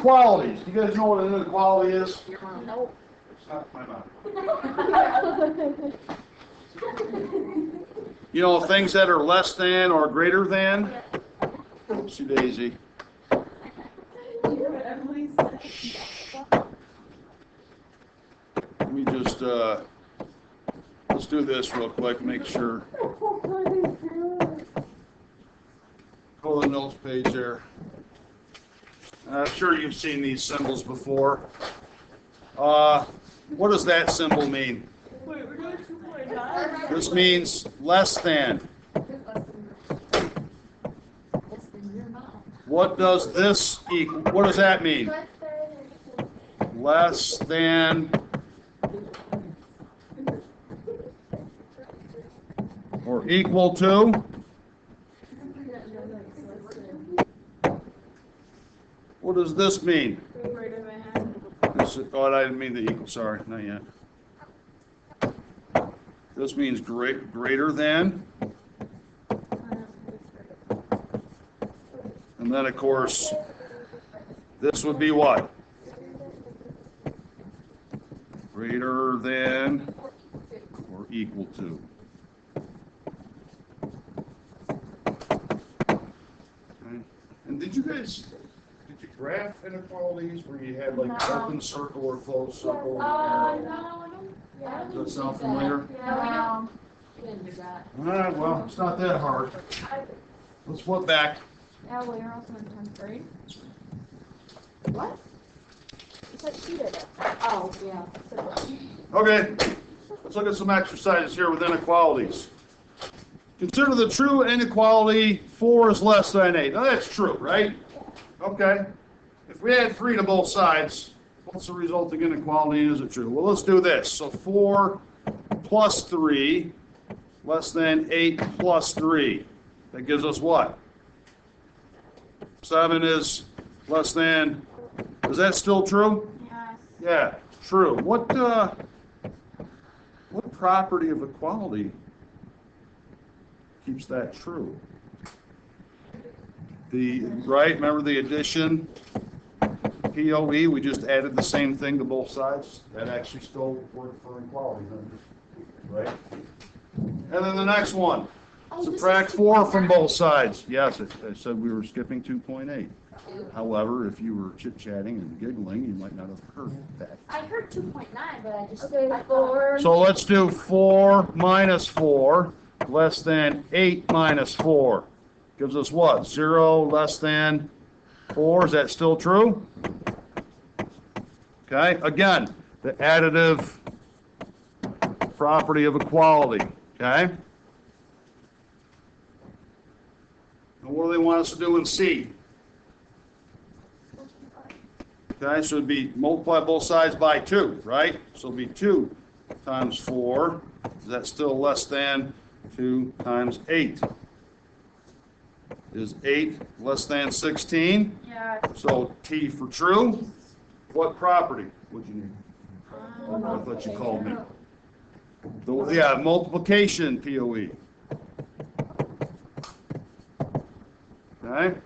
Inequalities. Do you guys know what an inequality is? Nope. It's not my mouth. You know, things that are less than or greater than. Oopsie daisy. Let me just, let's do this real quick, make sure. Go to the notes page there. I'm sure you've seen these symbols before. What does that symbol mean? Wait, we're doing 2.9? This means less than. What does this equal? What does that mean? Less than or equal to? What does this mean? This, oh, I didn't mean the equal. Sorry, not yet. This means greater than. And then, of course, this would be what? Greater than or equal to. Okay. And did you graph inequalities where you had like open circle or closed circle? No. Does that sound familiar? No, we didn't do that. All right, well, it's not that hard. Let's flip back. Yeah, well, you're also in 10th grade. What? You said she did it. Oh, yeah. Okay, let's look at some exercises here with inequalities. Consider the true inequality 4 is less than 8. Now that's true, right? Okay. If we add 3 to both sides, what's the resulting inequality and is it true? Well, let's do this. So 4 plus 3 less than 8 plus 3. That gives us what? 7 is less than, is that still true? Yes. Yeah, true. What property of equality keeps that true? Right, remember the addition, POE, we just added the same thing to both sides. That actually still worked for equality, right? And then the next one, subtract 4 from both sides. Yes, I said we were skipping 2.8. However, if you were chit-chatting and giggling, you might not have heard that. I heard 2.9, but I just... Okay, 4. So let's do 4 minus 4 less than 8 minus 4. Gives us what? 0 less than 4. Is that still true? Okay, again, the additive property of equality. Okay? And what do they want us to do in C? Okay, so it'd be multiply both sides by 2, right? So it'd be 2 times 4. Is that still less than 2 times 8? Is 8 less than 16? Yeah. So T for true. What property would you need? I thought you called me. Yeah, multiplication, POE. Okay.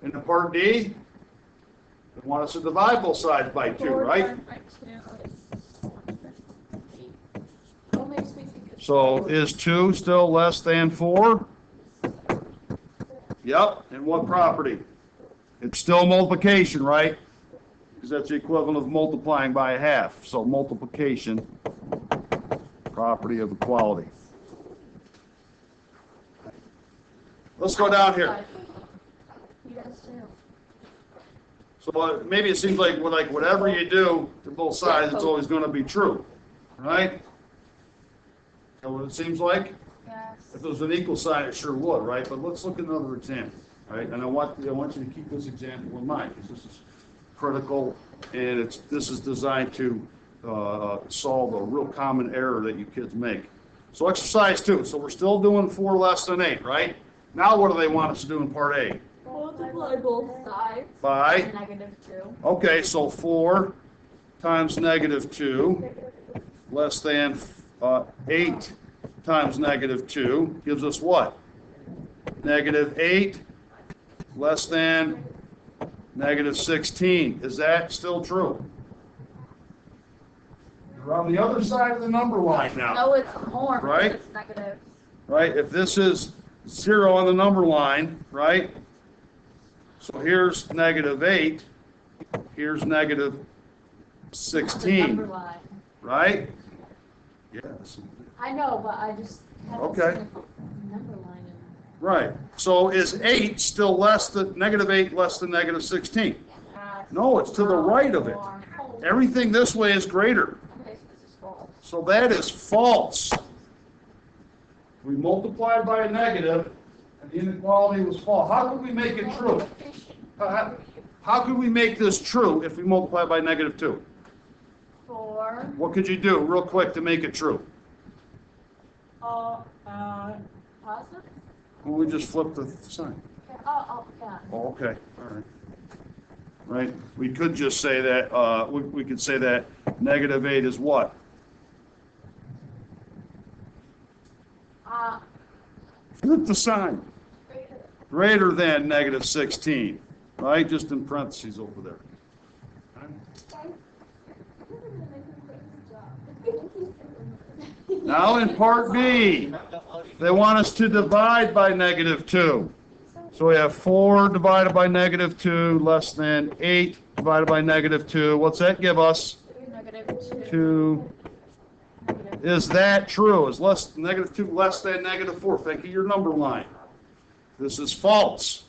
In the part D, they want us to divide both sides by 2, right? So is 2 still less than 4? Yep. And what property? It's still multiplication, right? Because that's the equivalent of multiplying by a half. So multiplication, property of equality. Let's go down here. So maybe it seems like whatever you do to both sides, it's always going to be true, right? Is that what it seems like? Yes. If it was an equal sign, it sure would, right? But let's look at another example, right? And I want you to keep this example in mind because this is critical, and this is designed to solve a real common error that you kids make. So exercise 2. So we're still doing 4 less than 8, right? Now what do they want us to do in part A? Multiply both sides By? -2. Okay, so 4 times -2 less than 8 times -2 gives us what? -8 less than negative 16. Is that still true? You're on the other side of the number line now. No, it's more. Right? It's negative. Right? If this is 0 on the number line, right? So here's negative 8. Here's negative It's the number 16. line. Right? Yes. I know, but I just haven't Okay. seen the number line in. Right. So is 8 still less than negative 8 less than negative 16? No, it's to the right of it. Everything this way is greater. Okay, so this is false. So that is false. We multiplied by a negative, and the inequality was false. How could we make it true? How could we make this true if we multiply by negative 2? 4. What could you do real quick to make it true? Positive? Well, we just flip the sign. Yeah. Yeah. Oh, okay, all right. Right, we could just say that, we could say that negative 8 is what? Flip the sign. Greater than negative 16, right? Just in parentheses over there. Now in part B, they want us to divide by negative 2. So we have 4 divided by negative 2 less than 8 divided by negative 2. What's that give us? Negative 2. Is that true? Is negative 2 less than negative 4? Think of your number line. This is false.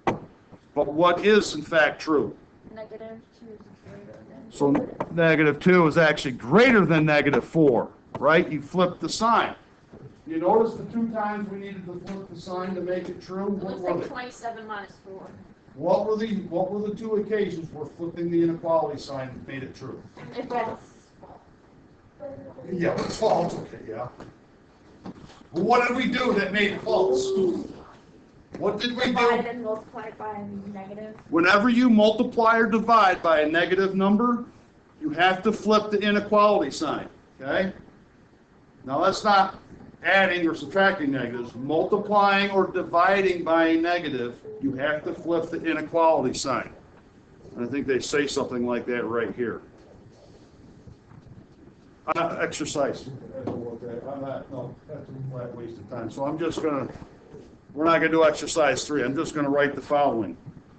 But what is in fact true? Negative 2 is greater than. So negative 2 is actually greater than negative 4, right? You flip the sign. You notice the 2 times we needed to flip the sign to make it true? It What looks were like they? 27 minus 4. What were the 2 occasions where flipping the inequality sign made it true? If it's Yeah, it's false, okay, yeah. But what did we do that made it false? What did we do? divided and multiplied by a negative. Whenever you multiply or divide by a negative number, you have to flip the inequality sign, okay? Now that's not adding or subtracting negatives. Multiplying or dividing by a negative, you have to flip the inequality sign. And I think they say something like that right here. Exercise. No, that's a flat waste of time. So we're not gonna do exercise 3. I'm just gonna write the following.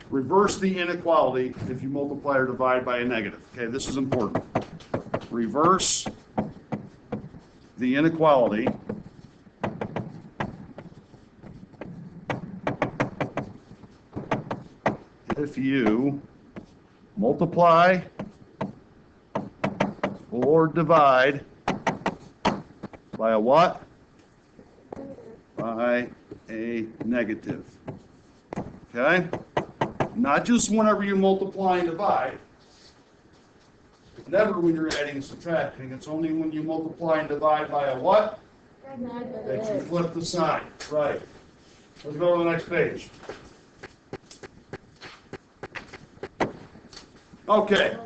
Reverse the inequality if you multiply or divide by a negative. Okay, this is important. Reverse the inequality if you multiply or divide by a what? By a negative. Okay? Not just whenever you multiply and divide. It's never when you're adding and subtracting. It's only when you multiply and divide by a what? That you Negative. flip the sign. Right. Let's go to the next page. Okay.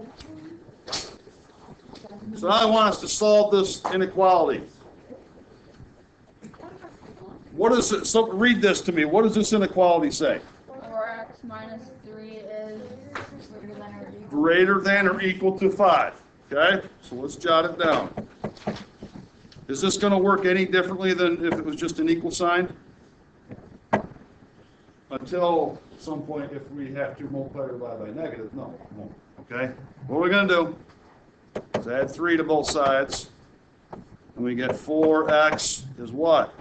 So now I want us to solve this inequality. What is it? So read this to me. What does this inequality say? 4x minus 3 is Greater than or equal to 5. Okay? So let's jot it down. Is this going to work any differently than if it was just an equal sign? Until some point, if we have to multiply or divide by negative, no, it won't. Okay? What we're going to do is add 3 to both sides, and we get 4x is what?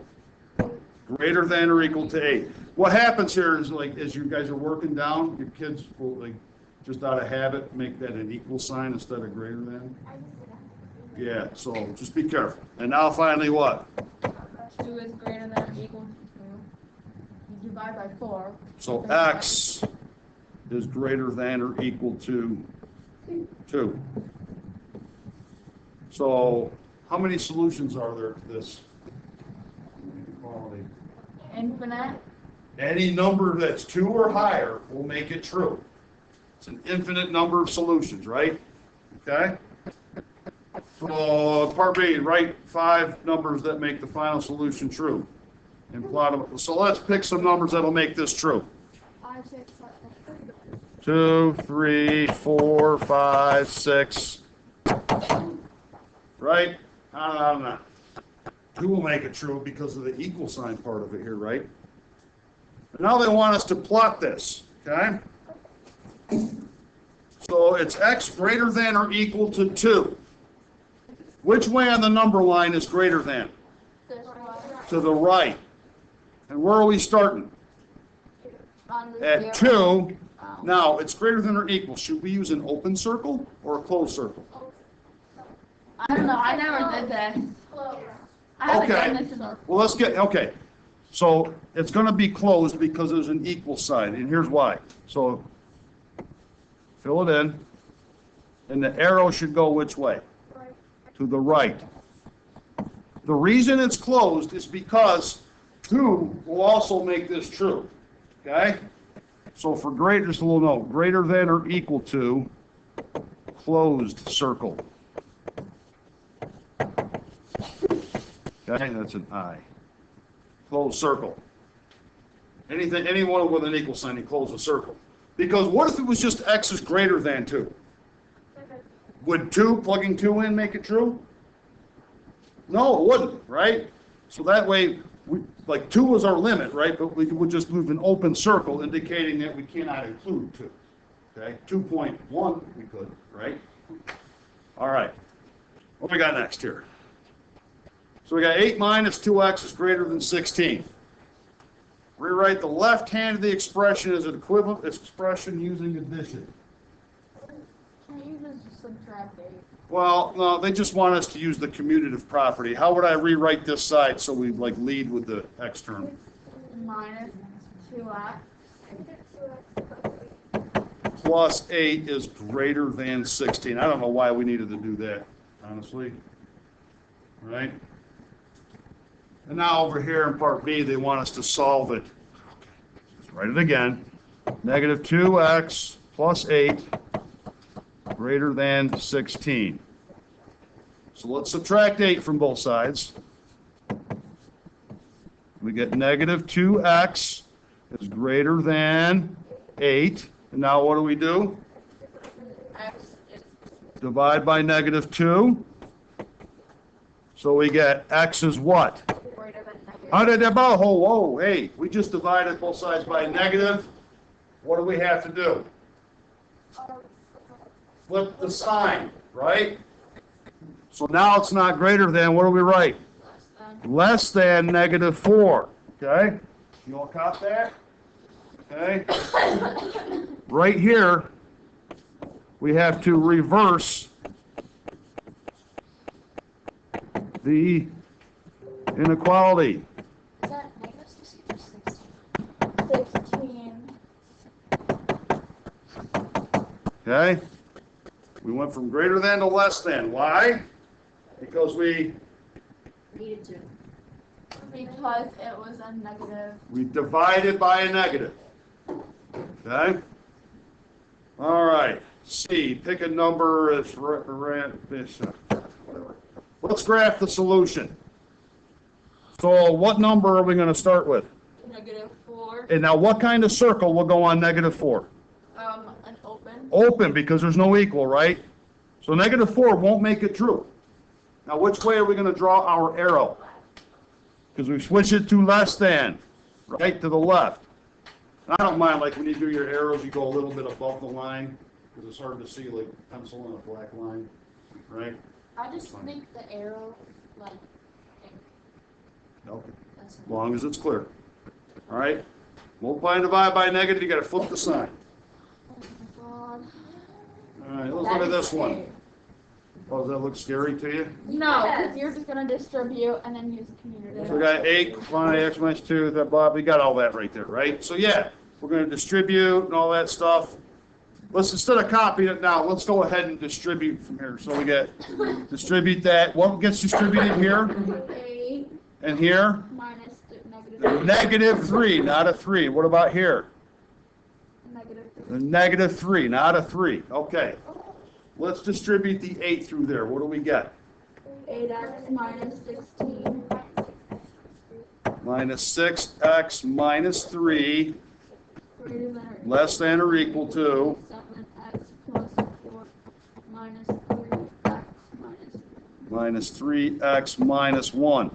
Greater than or equal to 8. What happens here is, like, as you guys are working down, your kids will, like, just out of habit, make that an equal sign instead of greater than. Yeah, so just be careful. And now finally what? 2 is greater than or equal to 2. You divide by 4. So x is greater than or equal to 2. So how many solutions are there to this inequality? Infinite. Any number that's 2 or higher will make it true. It's an infinite number of solutions, right? Okay? So part B, write 5 numbers that make the final solution true. And plot them. So let's pick some numbers that'll make this true. 5, 6, 7, 2, 3, 4, 5, 6. Right? On and on and on. 2 will make it true because of the equal sign part of it here, right? And now they want us to plot this, okay? So it's x greater than or equal to 2. Which way on the number line is greater than? This one. To the right. And where are we starting? On the At zero. 2. Oh. Now, it's greater than or equal. Should we use an open circle or a closed circle? I don't know. I never did this. I haven't Okay. done this in a. Well, let's get, okay. So it's going to be closed because there's an equal sign, and here's why. So fill it in, and the arrow should go which way? To the right. The reason it's closed is because 2 will also make this true, okay? So for greater, just a little note, greater than or equal to, closed circle. Okay, that's an I. Closed circle. Anyone with an equal sign, you close a circle. Because what if it was just x is greater than 2? Would 2, plugging 2 in, make it true? No, it wouldn't, right? So that way, like 2 was our limit, right? But we would just move an open circle indicating that we cannot include 2. Okay, 2.1 we could, right? All right, what we got next here? So we got 8 minus 2x is greater than 16. Rewrite the left hand of the expression as an equivalent expression using addition. Can you just subtract 8? Well, no, they just want us to use the commutative property. How would I rewrite this side so we like lead with the x term? Minus 2x. Plus 8 is greater than 16. I don't know why we needed to do that, honestly. Right? And now over here in part B, they want us to solve it. Let's write it again. Negative 2x plus 8 greater than 16. So let's subtract 8 from both sides. We get negative 2x is greater than 8. And now what do? X is Divide by negative 2. So we get x is what? greater than negative. How did that, whoa, hey, we just divided both sides by a negative. What do we have to do? Flip the sign, right? So now it's not greater than, what do we write? Less than negative 4, okay? You all caught that? Okay? Right here, we have to reverse the inequality. Is that negative 16 or 16? 16. Okay? We went from greater than to less than. Why? Because we Needed to. Because it was a negative. divided by a negative. Okay? All right. C, pick a number as whatever. Let's graph the solution. So what number are we going to start with? Negative 4. And now what kind of circle will go on negative 4? An open. Open, because there's no equal, right? So negative 4 won't make it true. Now which way are we going to draw our arrow? Because we switch it to less than, right, to the left. And I don't mind, like when you do your arrows, you go a little bit above the line, because it's hard to see like pencil in a black line, right? I just think the arrow, like, Okay. that's As long as it's clear. All right? Multiply and divide by negative, you got to flip the sign. God. All right, let's look at this one. Oh, does that look scary to you? No, because you're just going to distribute and then use the commutative. So we got 8 quantity x minus 2, that blah, we got all that right there, right? So yeah, we're going to distribute and all that stuff. Let's, instead of copying it now, let's go ahead and distribute from here. So we get, distribute that. What gets distributed here 8 and here? minus negative Negative 3, not a 3. What about here? negative The negative 3, not a 3. Okay. Let's distribute the 8 through there. What do we get? 8x minus 16. Minus 6x minus 3 greater than or less than or equal to 7x plus 4 minus 3x minus 3x minus 1.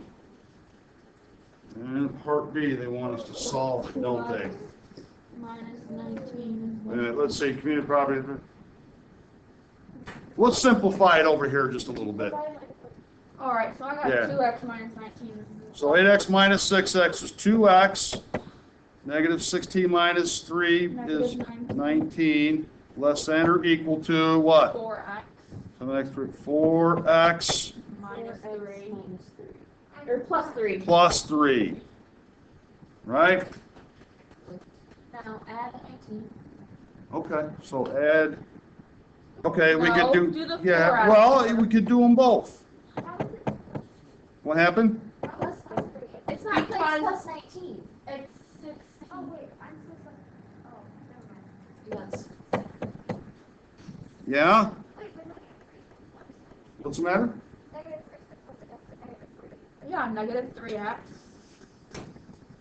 And part B, they want us to solve it, don't they? minus 19. Wait a minute, let's see, community property. Let's simplify it over here just a little bit. Alright, so I got Yeah. 2x minus 19. So 8x minus 6x is 2x. Negative 16 minus 3 is Negative 19. Less than or equal to what? 4x 4x minus 3. Or plus 3. plus 3. Right? Now add 19. Okay, so add. Okay, we No, could do the yeah, 4x. well, we could do them both. What happened? It's not Because plus 19. it's 6. Oh, wait, I'm so sorry. Oh, never mind. Yes. Yeah? Wait, What's the matter? Yeah, negative 3x.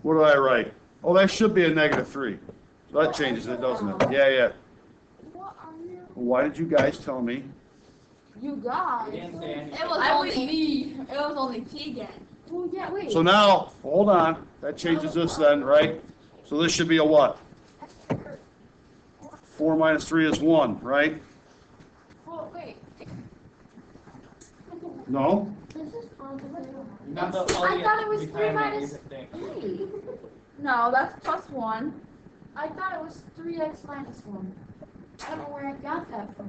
What did I write? Oh, that should be a negative 3. So that changes it, doesn't it? Yeah, yeah. What are you? Why did you guys tell me? You guys. You didn't say anything. It was only me. It was only T again. Well, yeah, wait. So now, hold on. That changes this then, right? So this should be a what? 4 minus 3 is 1, right? Well, wait. No? This is on the Remember all I the thought it was 3 retirement minus music thing. 3. No, that's plus 1. I thought it was 3x minus 1. I don't know where I got that from.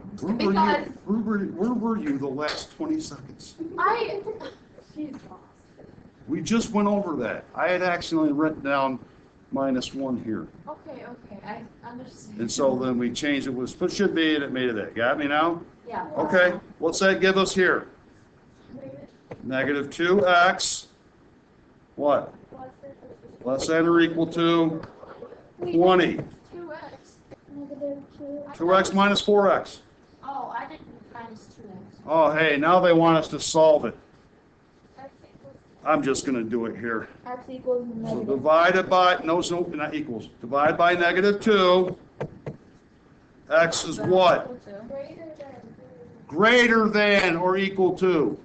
Where were you the last 20 seconds? She's lost. We just went over that. I had accidentally written down minus 1 here. Okay, I understand. And so then we changed it, it should be, and it made it that. Got me now? Yeah. Okay, what's that give us here? Negative 2x, what? Less than or equal to 20. 2x. Negative 2. 2x minus 4x. Oh, I didn't minus 2x. Oh, hey, now they want us to solve it. I'm just going to do it here. X equals So negative. divided by, no, not equals. Divide by negative 2. X is what? Greater than or equal to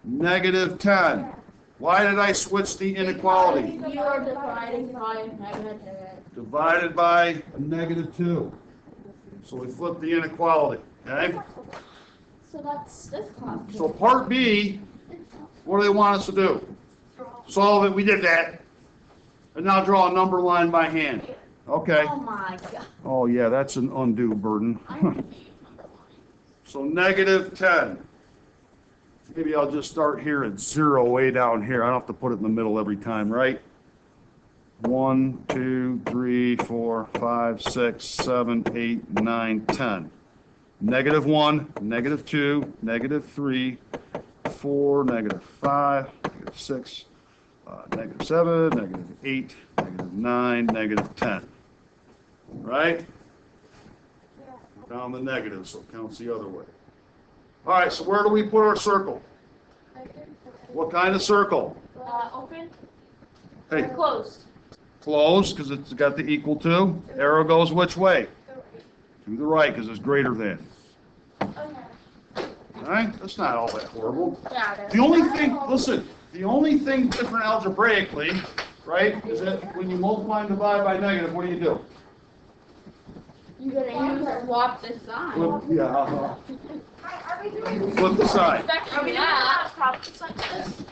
negative 10. Why did I switch the inequality? You are dividing by negative. Divided by a negative 2. So we flip the inequality, okay? So that's this class. So part B, what do they want us to do? Solve it, we did that. And now draw a number line by hand. Okay. Oh my god. Oh yeah, that's an undue burden. So negative 10. Maybe I'll just start here at 0 way down here. I don't have to put it in the middle every time, right? 1, 2, 3, 4, 5, 6, 7, 8, 9, 10. Negative 1, negative 2, negative 3, 4, negative 5, negative 6, negative 7, negative 8, negative 9, negative 10. Right? Down the negative, so it counts the other way. All right, so where do we put our circle? What kind of circle? Open? Hey, Closed. closed, because it's got the equal to. Arrow goes which way? To the right, because it's greater than. Okay. All right, that's not all that horrible. Yeah, it is. The only thing, listen, the only thing different algebraically, right, is that when you multiply and divide by negative, what do? You're gonna use swap this sign. Flip, yeah, Are we doing flip the side. Are we not? problems like this?